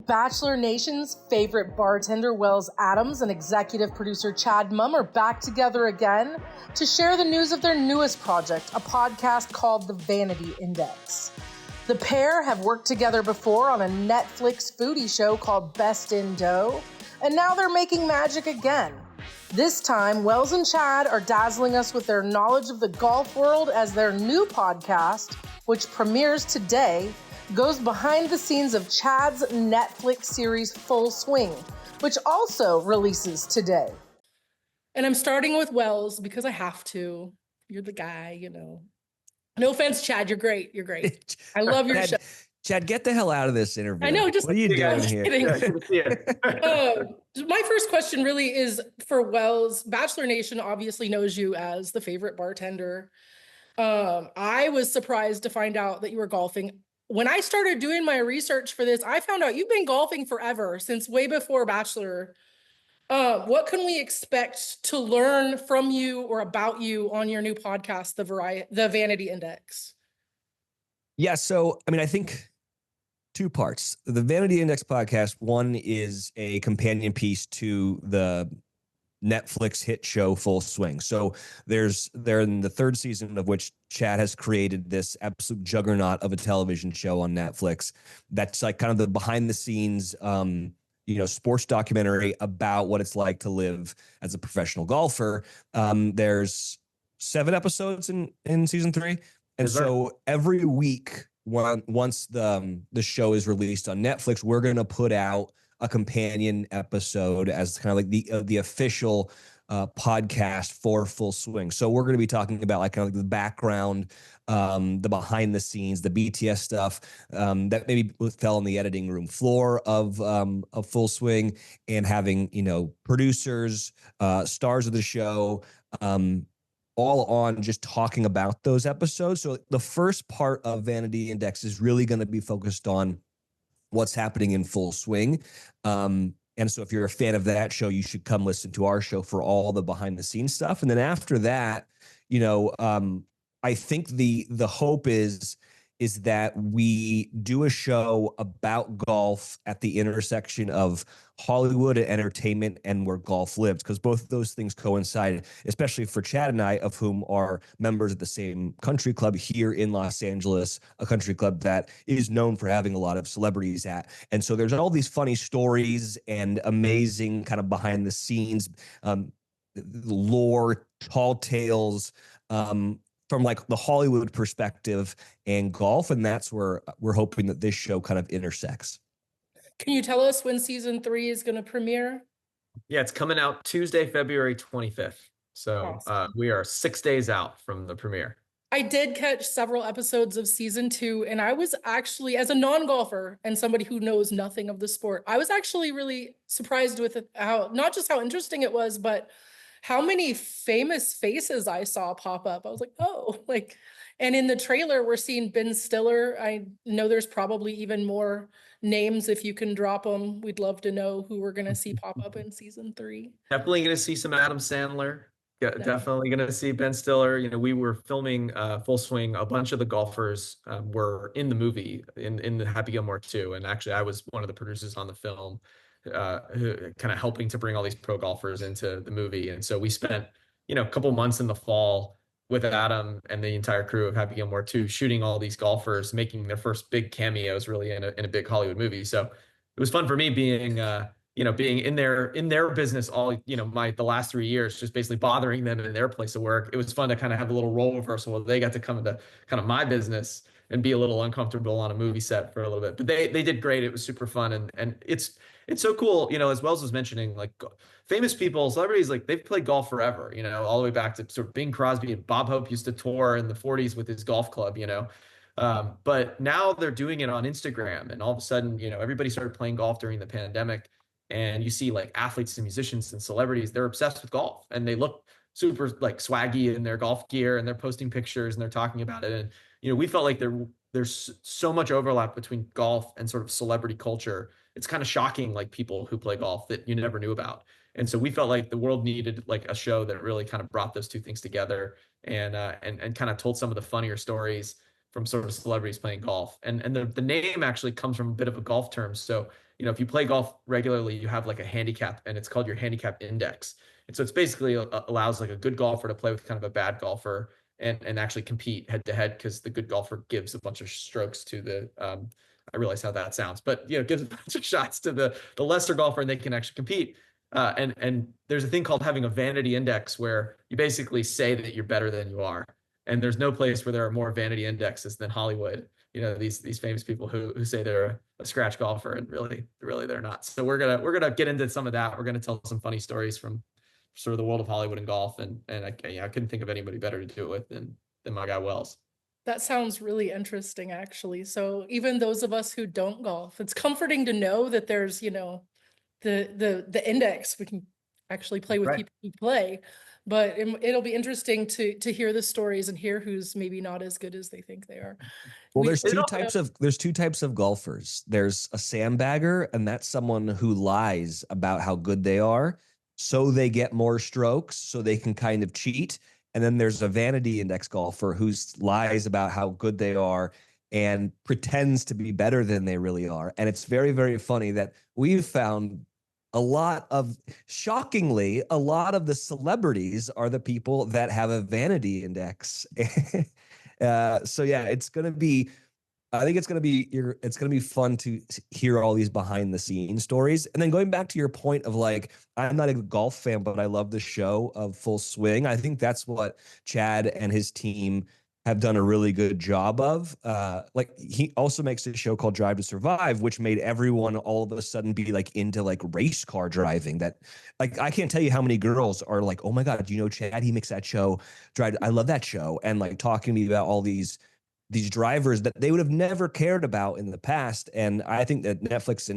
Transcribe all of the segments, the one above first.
Bachelor Nation's favorite bartender, Wells Adams, and executive producer Chad Mumm are back together again to share the news of their newest project, a podcast called the Vanity Index. The pair have worked together before on a Netflix foodie show called Best in Dough, and now they're making magic again. This time, Wells and Chad are dazzling us with their knowledge of the golf world as their new podcast, which premieres today, goes behind the scenes of Chad's Netflix series Full Swing, which also releases today. And I'm starting with Wells because I have to. You're the guy, you know. No offense, Chad. You're great. You're great. I love your show. Chad, get the hell out of this interview. I know. Just what are you doing here? My first question really is for Wells. Bachelor Nation obviously knows you as the favorite bartender. I was surprised to find out that you were golfing. When I started doing my research for this, I found out you've been golfing forever, since way before Bachelor. What can we expect to learn from you or about you on your new podcast, the Vanity Index? Yeah, so, I think two parts. The Vanity Index podcast, one is a companion piece to the Netflix hit show Full Swing. So they're in the third season, of which Chad has created this absolute juggernaut of a television show on Netflix. That's like kind of the behind the scenes, sports documentary about what it's like to live as a professional golfer. There's 7 episodes in season 3. And so every week, once the show is released on Netflix, we're going to put out a companion episode as kind of like the official podcast for Full Swing. So we're going to be talking about like kind of like the background, the behind the scenes, the BTS stuff that maybe fell on the editing room floor of Full Swing, and having, producers, stars of the show, all on just talking about those episodes. So the first part of Vanity Index is really going to be focused on what's happening in Full Swing. And so if you're a fan of that show, you should come listen to our show for all the behind the scenes stuff. And then after that, I think the hope is that we do a show about golf at the intersection of Hollywood and entertainment and where golf lives, because both of those things coincide, especially for Chad and I, of whom are members of the same country club here in Los Angeles, a country club that is known for having a lot of celebrities at. And so there's all these funny stories and amazing kind of behind the scenes lore, tall tales, from like the Hollywood perspective and golf. And that's where we're hoping that this show kind of intersects. Can you tell us when season 3 is going to premiere? Yeah, it's coming out Tuesday, February 25th. So awesome. We are 6 days out from the premiere. I did catch several episodes of season 2, and I was actually, as a non-golfer and somebody who knows nothing of the sport, I was actually really surprised with not just how interesting it was, but how many famous faces I saw pop up. I was like, and in the trailer, we're seeing Ben Stiller. I know there's probably even more names. If you can drop them, we'd love to know who we're going to see pop up in season 3. Definitely going to see some Adam Sandler. Yeah, definitely going to see Ben Stiller. We were filming Full Swing. A bunch of the golfers were in the movie, in the Happy Gilmore 2. And actually, I was one of the producers on the film, kind of helping to bring all these pro golfers into the movie. And so we spent, a couple months in the fall with Adam and the entire crew of Happy Gilmore 2 shooting all these golfers, making their first big cameos really in a big Hollywood movie. So it was fun for me being in their business all, the last 3 years, just basically bothering them in their place of work. It was fun to kind of have a little role reversal where they got to come into kind of my business and be a little uncomfortable on a movie set for a little bit, but they did great. It was super fun. And it's so cool, as Wells was mentioning, like famous people, celebrities, like they've played golf forever, all the way back to sort of Bing Crosby, and Bob Hope used to tour in the 40s with his golf club, but now they're doing it on Instagram, and all of a sudden, everybody started playing golf during the pandemic, and you see like athletes and musicians and celebrities, they're obsessed with golf, and they look super like swaggy in their golf gear, and they're posting pictures and they're talking about it. And, we felt like there's so much overlap between golf and sort of celebrity culture. It's kind of shocking, like people who play golf that you never knew about. And so we felt like the world needed like a show that really kind of brought those two things together and kind of told some of the funnier stories from sort of celebrities playing golf. And the name actually comes from a bit of a golf term. So if you play golf regularly, you have like a handicap, and it's called your handicap index. And so it's basically allows like a good golfer to play with kind of a bad golfer and actually compete head to head, because the good golfer gives a bunch of strokes to the I realize how that sounds, but gives a bunch of shots to the lesser golfer, and they can actually compete. And there's a thing called having a vanity index, where you basically say that you're better than you are. And there's no place where there are more vanity indexes than Hollywood. These famous people who say they're a Skratch golfer, and really they're not. So we're gonna get into some of that. We're gonna tell some funny stories from sort of the world of Hollywood and golf, and I couldn't think of anybody better to do it with than my guy Wells. That sounds really interesting, actually. So even those of us who don't golf, it's comforting to know that there's, the index. We can actually play with Right. people who play, but it'll be interesting to hear the stories and hear who's maybe not as good as they think they are. Well, We- there's two types of golfers. There's a sandbagger, and that's someone who lies about how good they are, so they get more strokes, so they can kind of cheat. And then there's a vanity index golfer who lies about how good they are and pretends to be better than they really are. And it's very, very funny that we've found shockingly, a lot of the celebrities are the people that have a vanity index. So yeah, I think it's gonna be fun to hear all these behind the scenes stories. And then going back to your point of like, I'm not a golf fan, but I love the show of Full Swing. I think that's what Chad and his team have done a really good job of. Like he also makes a show called Drive to Survive, which made everyone all of a sudden be like into like race car driving. That like I can't tell you how many girls are like, oh my God, do you know Chad? He makes that show. I love that show. And like talking to me about all these drivers that they would have never cared about in the past. And I think that Netflix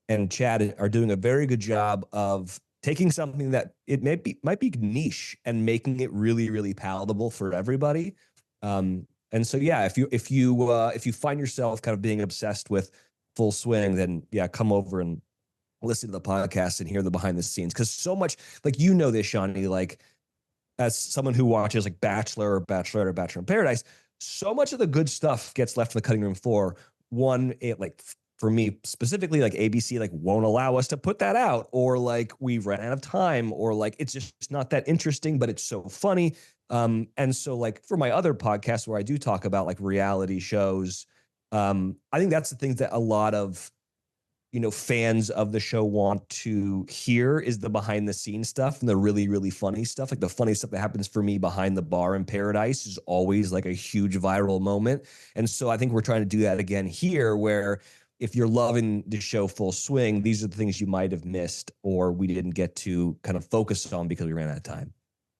and Chad are doing a very good job of taking something that it might be niche and making it really, really palatable for everybody. And so yeah, if you find yourself kind of being obsessed with Full Swing, then yeah, come over and listen to the podcast and hear the behind the scenes. Because so much, like this, Shawnee, like as someone who watches like Bachelor or Bachelor or Bachelor in Paradise, so much of the good stuff gets left in the cutting room floor. One, it like for me specifically, like ABC like won't allow us to put that out, or like we ran out of time, or like it's just not that interesting, but it's so funny. And so like for my other podcasts where I do talk about like reality shows, I think that's the things that a lot of fans of the show want to hear is the behind the scenes stuff and the really, really funny stuff. Like the funny stuff that happens for me behind the bar in Paradise is always like a huge viral moment. And so I think we're trying to do that again here, where if you're loving the show Full Swing, these are the things you might have missed or we didn't get to kind of focus on because we ran out of time.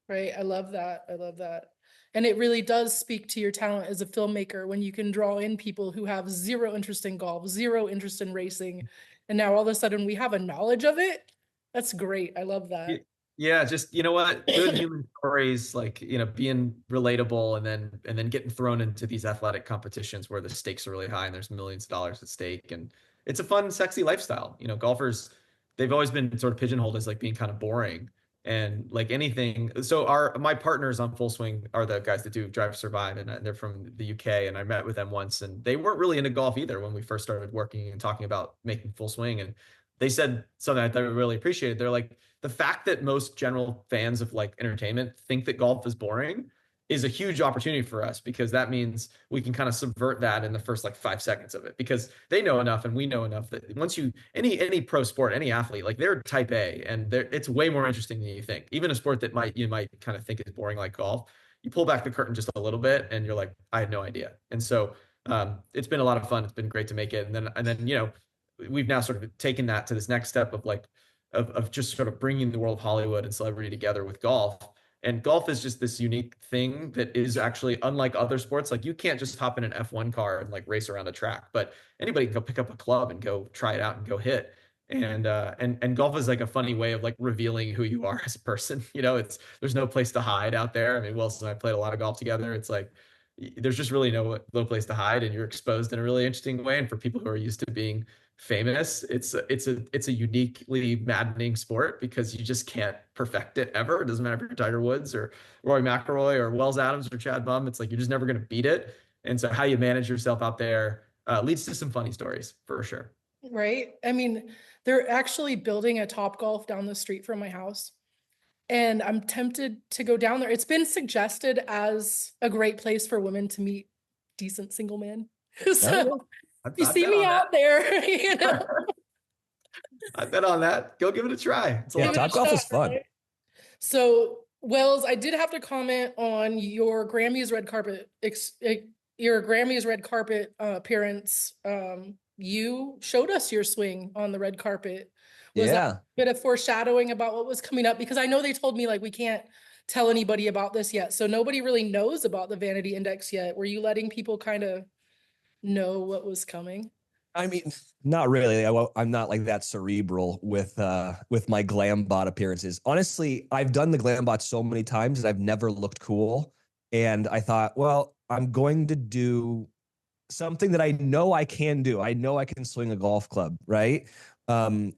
Right. I love that. I love that. And it really does speak to your talent as a filmmaker when you can draw in people who have zero interest in golf, zero interest in racing. And now all of a sudden we have a knowledge of it. That's great. I love that. Yeah, just what, good human stories, like being relatable, and then getting thrown into these athletic competitions where the stakes are really high and there's millions of dollars at stake, and it's a fun, sexy lifestyle. Golfers, they've always been sort of pigeonholed as like being kind of boring and like anything. So my partners on Full Swing are the guys that do Drive to Survive, and they're from the UK, and I met with them once, and they weren't really into golf either when we first started working and talking about making Full Swing, and they said something I thought I really appreciated. They're like, the fact that most general fans of like entertainment think that golf is boring is a huge opportunity for us, because that means we can kind of subvert that in the first like 5 seconds of it, because they know enough and we know enough that once any pro sport, any athlete, like they're type A, and it's way more interesting than you think. Even a sport that you might kind of think is boring like golf, you pull back the curtain just a little bit and you're like, I had no idea. And so it's been a lot of fun. It's been great to make it. And then we've now sort of taken that to this next step of like of just sort of bringing the world of Hollywood and celebrity together with golf. And golf is just this unique thing that is actually unlike other sports. Like you can't just hop in an F1 car and like race around a track, but anybody can go pick up a club and go try it out and go hit. And golf is like a funny way of like revealing who you are as a person. There's no place to hide out there. I mean, Wilson and I played a lot of golf together. It's like there's just really no place to hide, and you're exposed in a really interesting way. And for people who are used to being famous, it's a uniquely maddening sport, because you just can't perfect it ever. It doesn't matter if you're Tiger Woods or Rory McIlroy or Wells Adams or Chad Mumm. It's like you're just never going to beat it. And so how you manage yourself out there leads to some funny stories for sure. Right? I mean, they're actually building a Topgolf down the street from my house. And I'm tempted to go down there. It's been suggested as a great place for women to meet decent single men. Oh So yeah. if you I see bet me on out there, that. I bet on that. Go give it a try. It's a Yeah, lot of give it a fun. Topgolf is shot, fun. right? So, Wells, I did have to comment on your Grammys red carpet, your Grammys red carpet appearance. You showed us your swing on the red carpet. Was that a Yeah. bit of foreshadowing about what was coming up? Because I know they told me like we can't tell anybody about this yet, so nobody really knows about the Vanity Index yet. Were you letting people kind of know what was coming? I mean, not really. I'm not like that cerebral with my glam bot appearances. Honestly, I've done the glam bot so many times that I've never looked cool. And I thought, well, I'm going to do something that I know I can do. I know I can swing a golf club, right? And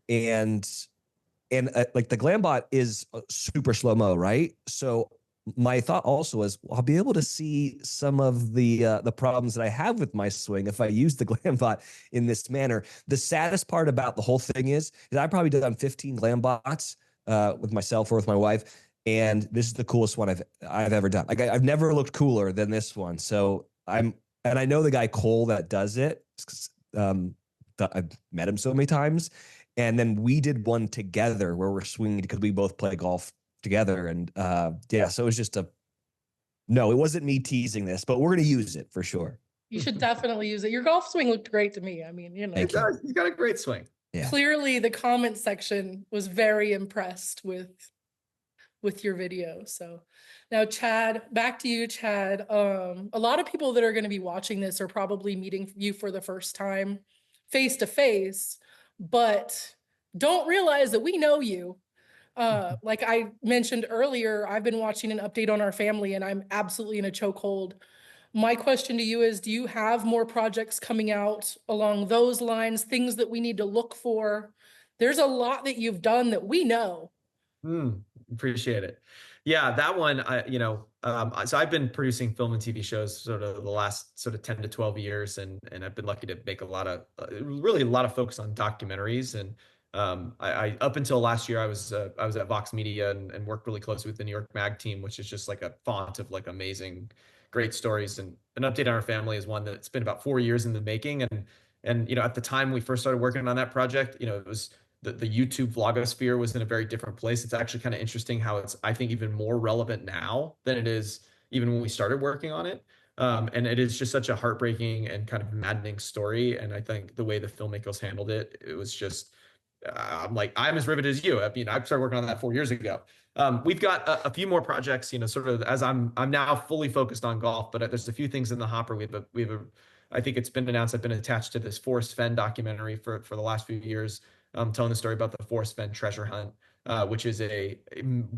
like the glam bot is super slow mo, right? So my thought also is I'll be able to see some of the problems that I have with my swing if I use the glam bot in this manner. The saddest part about the whole thing is I've probably done 15 glam bots with myself or with my wife, and this is the coolest one I've ever done. Like I've never looked cooler than this one. So and I know the guy Cole that does it. Um, I've met him so many times, and then we did one together where we're swinging because we both play golf together. And yeah, so it was just no, it wasn't me teasing this, but we're going to use it for sure. You should definitely use it. Your golf swing looked great to me. I mean, It does. You got a great swing. Yeah. Clearly the comment section was very impressed with your video. So now Chad, back to you, Chad. A lot of people that are going to be watching this are probably meeting you for the first time face to face, but don't realize that we know you. Like I mentioned earlier, I've been watching an update on our family and I'm absolutely in a chokehold. My question to you is, do you have more projects coming out along those lines, things that we need to look for? There's a lot that you've done that we know. Appreciate it. Yeah, that one, so I've been producing film and TV shows sort of the last sort of 10 to 12 years, and I've been lucky to make a lot of, really a lot of focus on documentaries. And I up until last year, I was at Vox Media and worked really closely with the New York Mag team, which is just like a font of like amazing, great stories. And an update on our family is one that's been about 4 years in the making. And at the time we first started working on that project, it was the YouTube vlogosphere was in a very different place. It's actually kind of interesting how it's, I think, even more relevant now than it is even when we started working on it. And it is just such a heartbreaking and kind of maddening story. And I think the way the filmmakers handled it, it was just, I'm as riveted as you. I mean, I started working on that 4 years ago. We've got a few more projects, sort of as I'm now fully focused on golf, but there's a few things in the hopper. I think it's been announced I've been attached to this Forrest Fenn documentary for the last few years, telling the story about the Forrest Fenn treasure hunt, which is a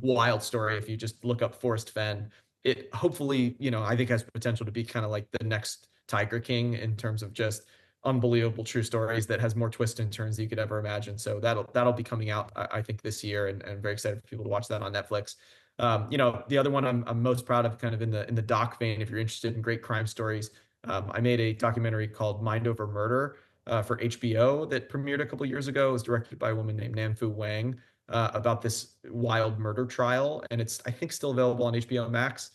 wild story. If you just look up Forrest Fenn, it hopefully, I think has potential to be kind of like the next Tiger King in terms of just unbelievable true stories that has more twists and turns than you could ever imagine. So that'll be coming out, I think, this year, and very excited for people to watch that on Netflix. The other one I'm most proud of, kind of in the doc vein, if you're interested in great crime stories, I made a documentary called Mind Over Murder for HBO that premiered a couple of years ago. It was directed by a woman named Nanfu Wang, about this wild murder trial, and it's, I think, still available on HBO Max.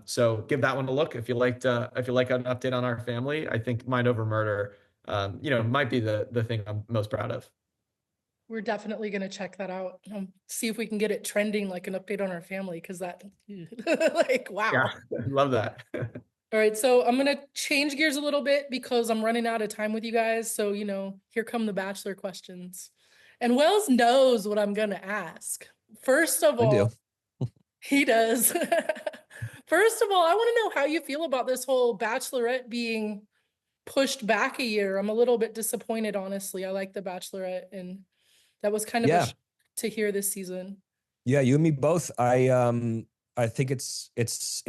So give that one a look if you like an update on our family. I think Mind Over Murder, might be the thing I'm most proud of. We're definitely going to check that out. See if we can get it trending like an update on our family, because that, like, wow. Yeah, love that. All right, so I'm going to change gears a little bit because I'm running out of time with you guys. So, here come the Bachelor questions. And Wells knows what I'm going to ask. First of I all, do. he does. First of all, I want to know how you feel about this whole Bachelorette being pushed back a year. I'm a little bit disappointed, honestly. I like the Bachelorette, and that was kind of a to hear this season. Yeah, you and me both. I think it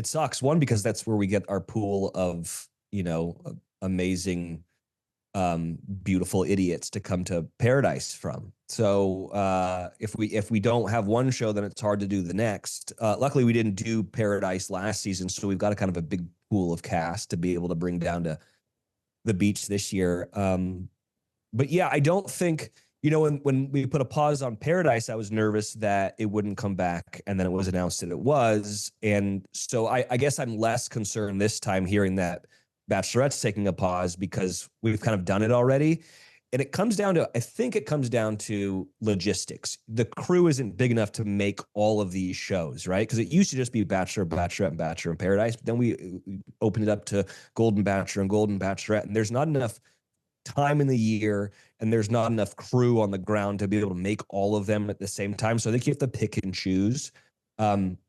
sucks. One, because that's where we get our pool of, amazing, beautiful idiots to come to paradise from. So if we don't have one show, then it's hard to do the next. Luckily, we didn't do Paradise last season, so we've got a kind of a big pool of cast to be able to bring down to the beach this year. but yeah, I don't think, when we put a pause on Paradise, I was nervous that it wouldn't come back. And then it was announced that it was. And so I guess I'm less concerned this time hearing that Bachelorette's taking a pause because we've kind of done it already. And I think it comes down to logistics. The crew isn't big enough to make all of these shows, right? Because it used to just be Bachelor, Bachelorette, and Bachelor in Paradise. But then we opened it up to Golden Bachelor and Golden Bachelorette. And there's not enough time in the year and there's not enough crew on the ground to be able to make all of them at the same time. So I think you have to pick and choose.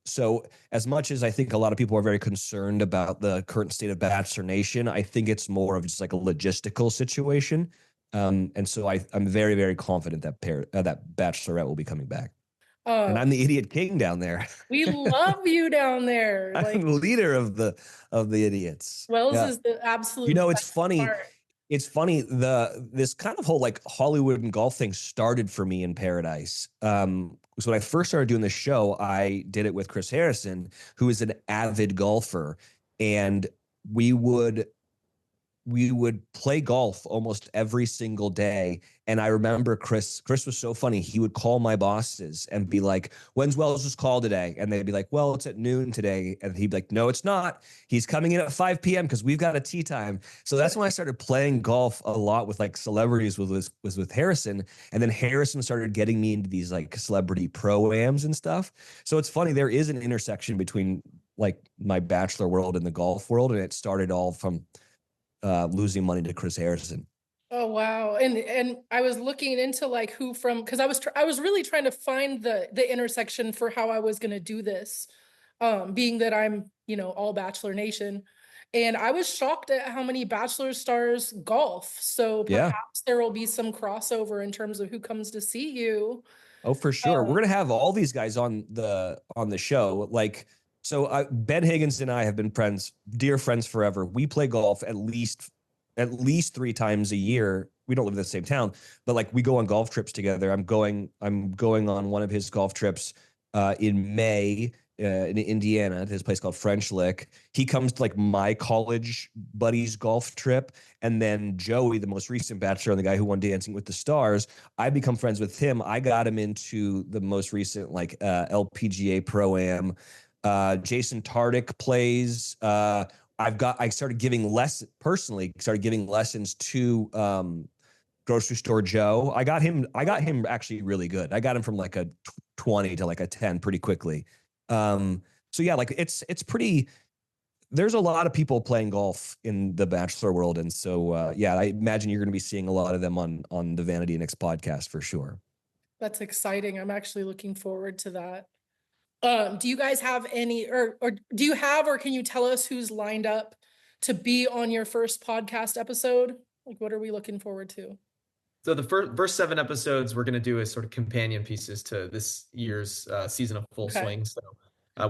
So as much as I think a lot of people are very concerned about the current state of Bachelor Nation, I think it's more of just like a logistical situation. And so I'm very, very confident that that Bachelorette will be coming back. And I'm the idiot king down there. We love you down there. I'm the leader of the idiots. Wells is the absolute. It's funny. Part. It's funny. This kind of whole like Hollywood and golf thing started for me in Paradise. So when I first started doing the show, I did it with Chris Harrison, who is an avid golfer, and we would play golf almost every single day. And I remember Chris was so funny. He would call my bosses and be like, when's Wells' call today? And they'd be like, well, it's at noon today. And he'd be like, no, it's not. He's coming in at 5 p.m. because we've got a tee time. So that's when I started playing golf a lot with like celebrities was with Harrison. And then Harrison started getting me into these like celebrity pro-ams and stuff. So it's funny. There is an intersection between like my Bachelor world and the golf world. And it started all from losing money to Chris Harrison. Oh wow. And I was looking into like who from, because I was really trying to find the intersection for how I was going to do this, being that I'm all Bachelor Nation, and I was shocked at how many Bachelor stars golf. So perhaps there will be some crossover in terms of who comes to see you. Oh, for sure. We're gonna have all these guys on the show. Like, so Ben Higgins and I have been dear friends forever. We play golf at least 3 times a year. We don't live in the same town, but like we go on golf trips together. I'm going on one of his golf trips in May in Indiana, to this place called French Lick. He comes to like my college buddy's golf trip. And then Joey, the most recent Bachelor and the guy who won Dancing with the Stars, I become friends with him. I got him into the most recent like LPGA Pro-Am. Jason Tardik plays. I started giving lessons to Grocery Store Joe. I got him actually really good. I got him from like a 20 to like a 10 pretty quickly. So yeah, like it's pretty, there's a lot of people playing golf in the Bachelor world. And so yeah, I imagine you're going to be seeing a lot of them on the Vanity Index podcast for sure. That's exciting. I'm actually looking forward to that. Do you guys have any, or do you have, or can you tell us who's lined up to be on your first podcast episode? Like, what are we looking forward to? So the first 7 episodes we're going to do as sort of companion pieces to this year's season of Full Swing. So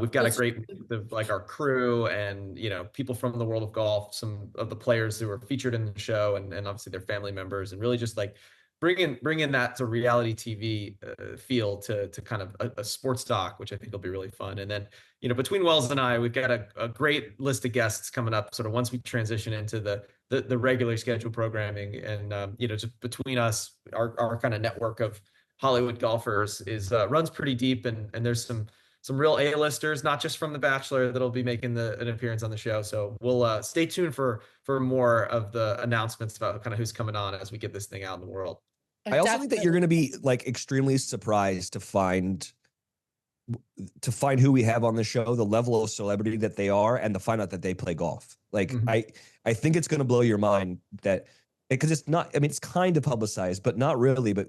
we've got a great mix of like our crew and, people from the world of golf, some of the players who are featured in the show, and obviously their family members, and really just like bring in that sort of reality TV feel to kind of a sports doc, which I think will be really fun. And then, between Wells and I, we've got a great list of guests coming up sort of once we transition into the regular scheduled programming. And, just between us, our kind of network of Hollywood golfers runs pretty deep, and there's some real A-listers, not just from The Bachelor, that'll be making an appearance on the show. So we'll stay tuned for more of the announcements about kind of who's coming on as we get this thing out in the world. I also think that you're going to be like extremely surprised to find who we have on the show, the level of celebrity that they are, and to find out that they play golf. Like, I think it's going to blow your mind that, because it's not, I mean, it's kind of publicized, but not really. But,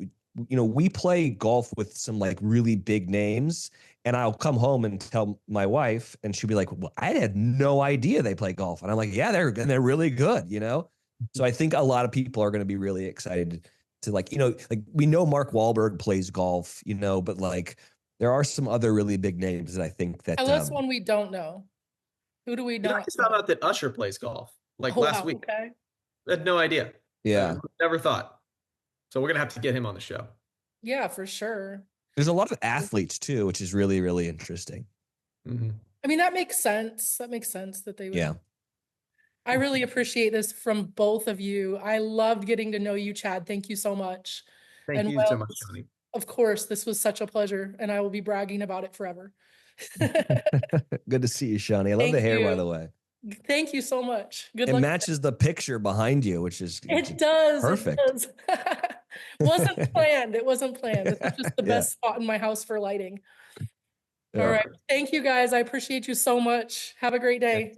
we play golf with some like really big names, and I'll come home and tell my wife, and she'll be like, well, I had no idea they play golf. And I'm like, yeah, they're really good, So I think a lot of people are going to be really excited to like we know Mark Wahlberg plays golf, but like there are some other really big names that I think that. Tell us one we don't know. Who do we know? I just found out that Usher plays golf last week. Okay. I had no idea. Yeah. Never thought. So we're going to have to get him on the show. Yeah, for sure. There's a lot of athletes too, which is really, really interesting. Mm-hmm. I mean, that makes sense. That makes sense that they would. Yeah. I really appreciate this from both of you. I loved getting to know you, Chad. Thank you so much. Thank And you so much, Wells, Johnny. of course, this was such a pleasure, and I will be bragging about it forever. Good to see you, Shawnee. I love Thank the hair, by you. the way. Thank you so much. Good It luck. matches the picture behind you, which is It does. perfect. It does. Wasn't planned. It wasn't planned. This is just the Yeah. best spot in my house for lighting. Yeah. All right. Thank you guys. I appreciate you so much. Have a great day.